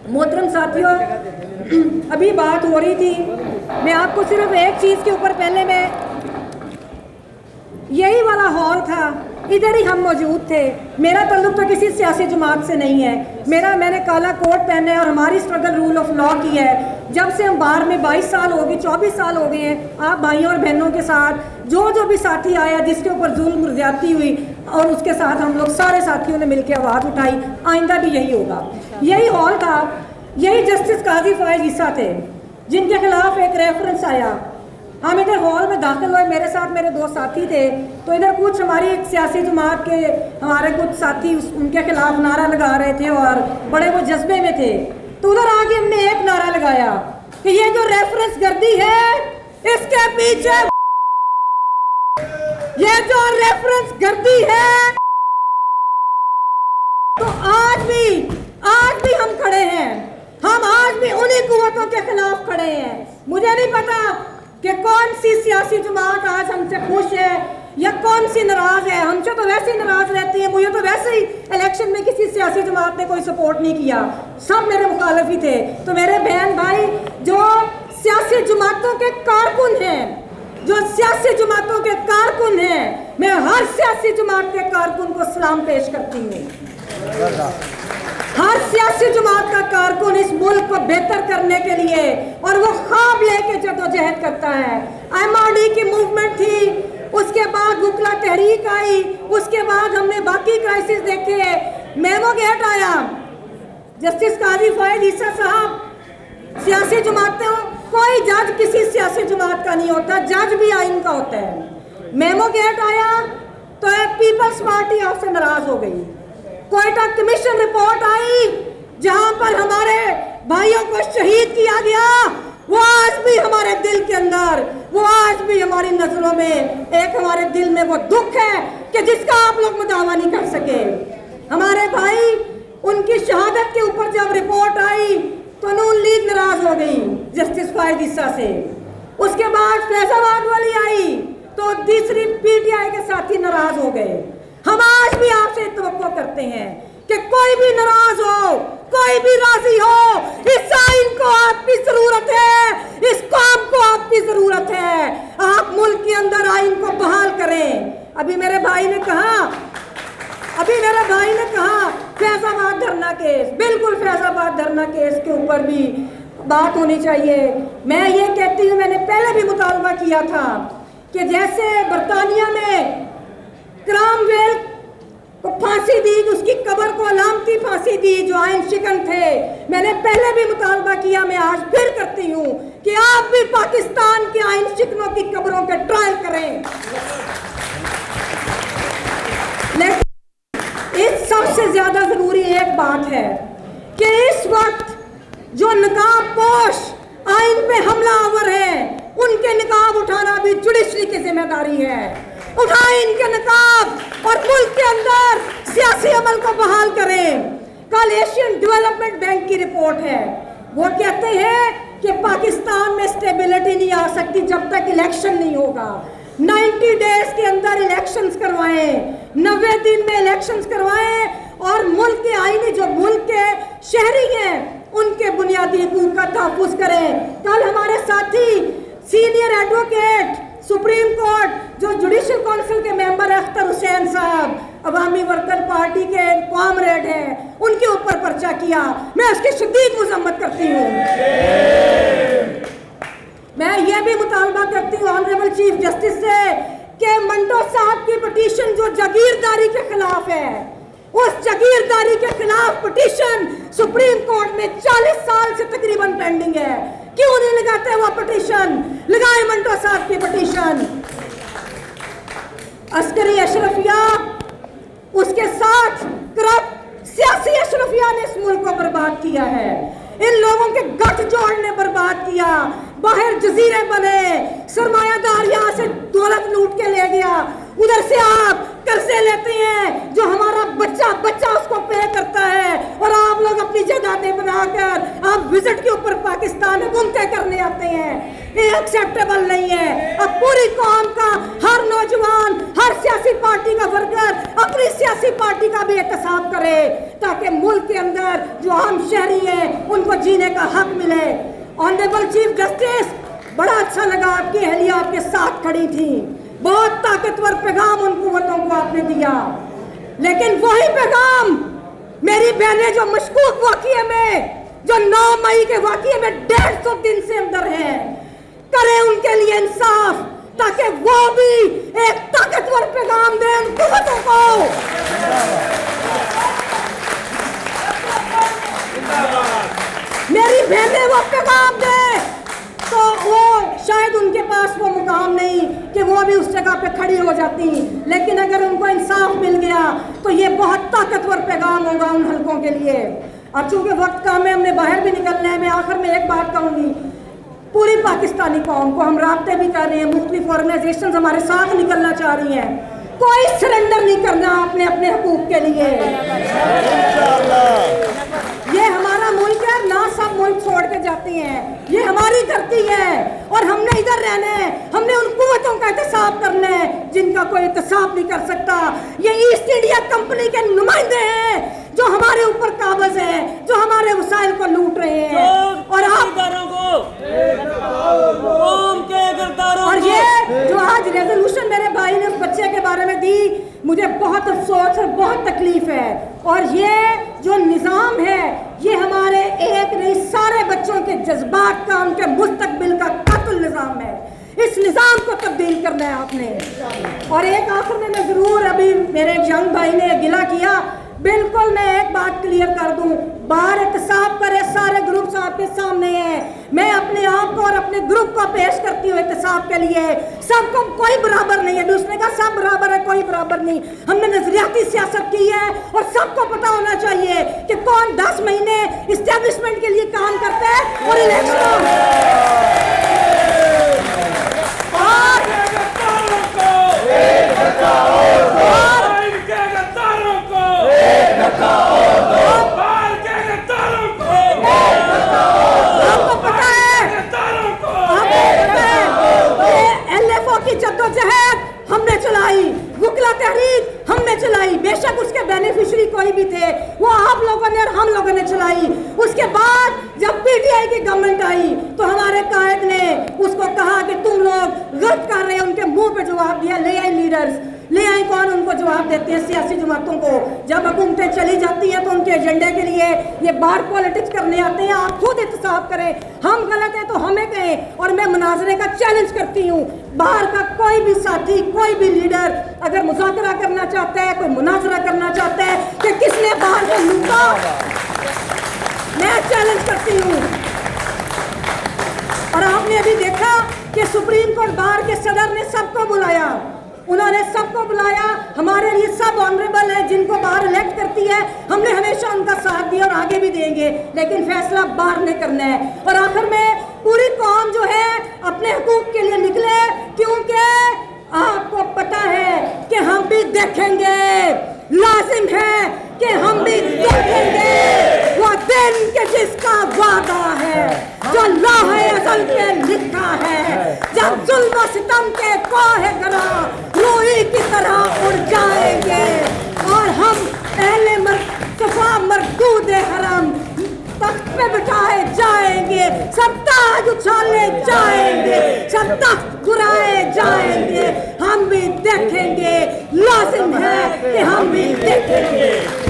मोहतरम साथियों, अभी बात हो रही थी, मैं आपको सिर्फ एक चीज़ के ऊपर पहले मैं यही वाला हॉल था, इधर ही हम मौजूद थे। मेरा ताल्लुक तो किसी सियासी जमात से नहीं है। मैंने काला कोट पहना है और हमारी स्ट्रगल रूल ऑफ लॉ की है। जब से हम बाहर में 22 साल हो गए, 24 साल हो गए हैं, आप भाइयों और बहनों के साथ जो भी साथी आया जिसके ऊपर जुल्म ज्यादती हुई, और उसके साथ हम लोग सारे साथियों ने मिलकर आवाज़ उठाई। आइंदा भी यही होगा। यही हॉल था, यही जस्टिस काजी फैज ईसा थे जिनके खिलाफ एक रेफरेंस आया। हम इधर हॉल में दाखिल हुए, मेरे साथ मेरे दो साथी थे, तो इधर कुछ हमारी एक सियासी जमात के हमारे कुछ साथी उनके खिलाफ नारा लगा रहे थे और बड़े वो जज्बे में थे। तो उधर आगे हमने एक नारा लगाया कि ये जो रेफरेंस गर्दी है इसके पीछे, ये जो रेफरेंस गर्दी है, तो आज भी हम खड़े हैं। हम आज भी उन्हीं कुव्वतों के खिलाफ खड़े हैं। मुझे नहीं पता कि कौन सी सियासी जमात आज हमसे खुश है या कौन सी नाराज है। हमसे तो वैसे ही नाराज रहती है। मुझे तो वैसे ही इलेक्शन में किसी सियासी जमात ने कोई सपोर्ट नहीं किया, सब मेरे मुखालिफ ही थे। तो मेरे बहन भाई जो सियासी जमातों के कारकुन हैं, मैं हर सियासी जमात के कारकुन को सलाम पेश करती हूँ। हर सियासी जमात का कारकुन इस मुल्क को बेहतर करने के लिए और वो ख्वाब लेके जद्दोजहद करता है। MRD की मूवमेंट थी, उसके बाद बुकला तहरीक आई, उसके बाद हमने बाकी क्राइसिस देखे, मेमो गेट आया, जस्टिस काजी फैज ईसा साहब। सियासी जमातों, कोई जज किसी सियासी जमात का नहीं होता, जज भी आइन का होता है। मेमो गेट आया तो पीपल्स पार्टी आपसे नाराज हो गई। कोयटा कमीशन रिपोर्ट आई जहां पर हमारे भाइयों को शहीद किया गया, वो आज भी हमारे दिल के अंदर, वो आज भी हमारी नजरों में एक हमारे दिल में वो दुख है कि जिसका आप लोग मुदावा नहीं कर सके। हमारे भाई, उनकी शहादत के ऊपर जब रिपोर्ट आई तो नून लीग नाराज हो गई जस्टिस फैज ईसा से। उसके बाद फैजाबाद वाली आई तो तीसरी PTI के साथी नाराज हो गए। हम आज भी आपसे तवक्को करते हैं कि कोई भी नाराज हो, कोई भी राजी हो, इस आइन को आपकी जरूरत है, इस काम को आपकी जरूरत है। आप मुल्क के अंदर आइन को बहाल करें। अभी मेरे भाई ने कहा फैजाबाद धरना केस, बिल्कुल फैजाबाद धरना केस के ऊपर भी बात होनी चाहिए। मैं ये कहती हूँ, मैंने पहले भी मुतालबा किया था कि जैसे बरतानिया में क्रामवेल को फांसी दी, उसकी कब्र को अलामती फांसी दी जो आइन शिकन थे। मैंने पहले भी मुतालबा किया, मैं आज फिर करती हूँ कि आप भी पाकिस्तान के आइन शिकनों की कब्रों के ट्रायल करें। लेकिन इस सबसे ज्यादा जरूरी एक बात है कि इस वक्त जो नकाब पोश आइन पे हमला आवर है, उनके निकाब उठाना भी जुडिशरी की जिम्मेदारी है। उठाएं इनके नकाब और मुल्क के अंदर सियासी अमल को बहाल करें। कल एशियन डेवलपमेंट बैंक की रिपोर्ट है, वो कहते हैं कि पाकिस्तान में स्टेबिलिटी नहीं आ सकती जब तक इलेक्शन नहीं होगा। 90 डेज के अंदर इलेक्शंस करवाएं, 90 दिन में इलेक्शंस करवाएं और मुल्क के आईनी, जो मुल्क के शहरी हैं, उनके बुनियादी हुकूक का तहफ़्फ़ुज़ करें। कल हमारे साथी सीनियर एडवोकेट सुप्रीम कोर्ट जो जुडिशल काउंसिल के मेंबर अख्तर हुसैन साहब, अवामी वर्कर पार्टी के कॉमरेड हैं, उनके ऊपर पर्चा किया। मैं उसकी शदीद मुज़म्मत करती हूँ। मैं ये भी मुतालबा करती हूँ ऑनरेबल चीफ जस्टिस से कि मंटो साहब की पिटीशन जो जागीरदारी के खिलाफ है, उस जागीरदारी के खिलाफ पिटीशन सुप्रीम कोर्ट में 40 साल से तकरीबन पेंडिंग है। क्यों नहीं लगाते वो पिटीशन? लगाए मंटो साहब की पिटीशन। अस्करी अशरफिया, उसके साथ करप्ट सियासी अशरफिया ने इस मुल्क को बर्बाद किया है। इन लोगों के गठजोड़ ने बर्बाद किया। बाहर जजीरे बने, सरमायादार यहाँ से दौलत लूट के ले गया, उधर से आप कर्जे लेते हैं जो हमारा बच्चा उसको पे करता है, और आप लोग अपनी जगह बनाकर आप विजिट के ऊपर पाकिस्तान में घूमते करने आते हैं। ये एक्सेप्टेबल नहीं है। अब पूरी कौम का हर नौजवान, हर सियासी पार्टी का वर्कर अपनी सियासी पार्टी का भी एहतसाब करे, ताकि मुल्क के अंदर जो आम शहरी है उनको जीने का हक मिले। ऑनरेबल चीफ जस्टिस, बड़ा अच्छा लगा, आपकी अहलिया आपके साथ खड़ी थी, बहुत ताकतवर पैगाम उन कुव्वतों को आपने दिया। लेकिन वही पैगाम मेरी बहनें जो मशकूक वाक़िए में, जो 9 मई के वाक़िए में 150 दिन से अंदर है, करें उनके लिए इंसाफ, ताकि वो भी एक ताकतवर पैगाम दें उन कुव्वतों को। मेरी बहनें वो पैगाम दें, तो वो शायद उनके पास वो मुकाम नहीं कि वो भी उस जगह पे खड़ी हो जाती, लेकिन अगर उनको इंसाफ मिल गया तो ये बहुत ताकतवर पैगाम होगा उन हलकों के लिए। और चूंकि वक्त कम है, हमने बाहर भी निकलना है, मैं आखिर में एक बात कहूँगी, पूरी पाकिस्तानी कौम को हम राब्ते भी कर रहे हैं, मुख्तलिफ ऑर्गेनाइजेशन हमारे साथ निकलना चाह रही हैं, कोई सरेंडर नहीं करना अपने अपने हकूक के लिए। ये हमारा मुल्क है, ना सब मुल्क छोड़ के जाते हैं, ये हमारी धरती है और हमने इधर रहना है। हमने उन कुव्वतों का एहतसाब करना है जिनका कोई एहतसाब नहीं कर सकता। ये ईस्ट इंडिया कंपनी के नुमाइंदे हैं जो हमारे ऊपर काबज है, जो हमारे वसाइल को लूट रहे हैं। और आप और ये जो आज रेजोल्यूशन मेरे भाई ने उस बच्चे के बारे में दी, मुझे बहुत अफसोस और बहुत तकलीफ है। और ये जो निज़ाम है, ये हमारे एक नहीं सारे बच्चों के जज्बात का, उनके मुस्तकबिल का कातिल निज़ाम है। इस निज़ाम को तब्दील करना है आपने। और एक आखिर में मैं ज़रूर, अभी मेरे एक यंग भाई ने गिला किया, बिल्कुल मैं एक बात क्लियर कर दूं, बाहर एहतसाब करे, सारे ग्रुप्स आपके सामने हैं, मैं अपने आप को और अपने ग्रुप को पेश करती हूँ एहतसाब के लिए। सबको कोई बराबर नहीं है, अभी उसने कहा सब बराबर है, कोई बराबर नहीं। हमने नजरियाती सियासत की है और सबको पता होना चाहिए कि कौन 10 महीने इस्टेब्लिशमेंट के लिए काम करता है और इलेक्शन हमने चलाई, वुकला तहरीक हमने चलाई, बेशक उसके बेनिफिशियरी कोई भी थे, वो आप लोगों ने और हम लोगों ने चलाई। उसके बाद जब पीटीआई की गवर्नमेंट आई तो हमारे कायद ने उसको कहा कि तुम लोग गलत कर रहे हैं, उनके मुंह पे जवाब दिया, ले आई लीडर्स, ले आई कौन उनको जवाब देते हैं, सियासी जमातों को। जब हुकूमतें चली जाती हैं तो उनके एजेंडे के लिए ये बाहर पॉलिटिक्स करने आते हैं। आप खुद एहतसाब करें, हम गलत हैं तो हमें कहें। और मैं मुनाजरे का चैलेंज करती हूँ, बाहर का कोई भी साथी, कोई भी लीडर अगर मुज़ाकरा करना चाहता है, कोई मुनाजरा करना चाहता है कि किसने बाहर को लूटा, मैं चैलेंज करती हूँ। और आपने अभी देखा कि सुप्रीम कोर्ट बार के सदर ने सबको बुलाया, उन्होंने सबको बुलाया। हमारे लिए सब ऑनरेबल है, जिनको बाहर इलेक्ट करती है, हमने हमेशा उनका साथ दिया और आगे भी देंगे, लेकिन फैसला बाहर ने करना है। और आखिर में पूरी कौम जो है अपने हकूक के लिए निकले, क्योंकि आपको पता है कि हम भी देखेंगे, लाजिम है कि हम भी देखेंगे वो दिन के जिसका वादा है, जो लौहे अज़ल पे लिखा है, जब जुल्म सितम के कोहे गरा रूही की तरह उड़ जाएंगे और हम अहले मुस्तफा मरदूद हरम तख्त पे बिठाए जाएंगे, सब ताज उछाले जाएंगे, सब तख्त गिराए जाएंगे, हम भी देखेंगे, लाजिम है कि हम भी देखेंगे।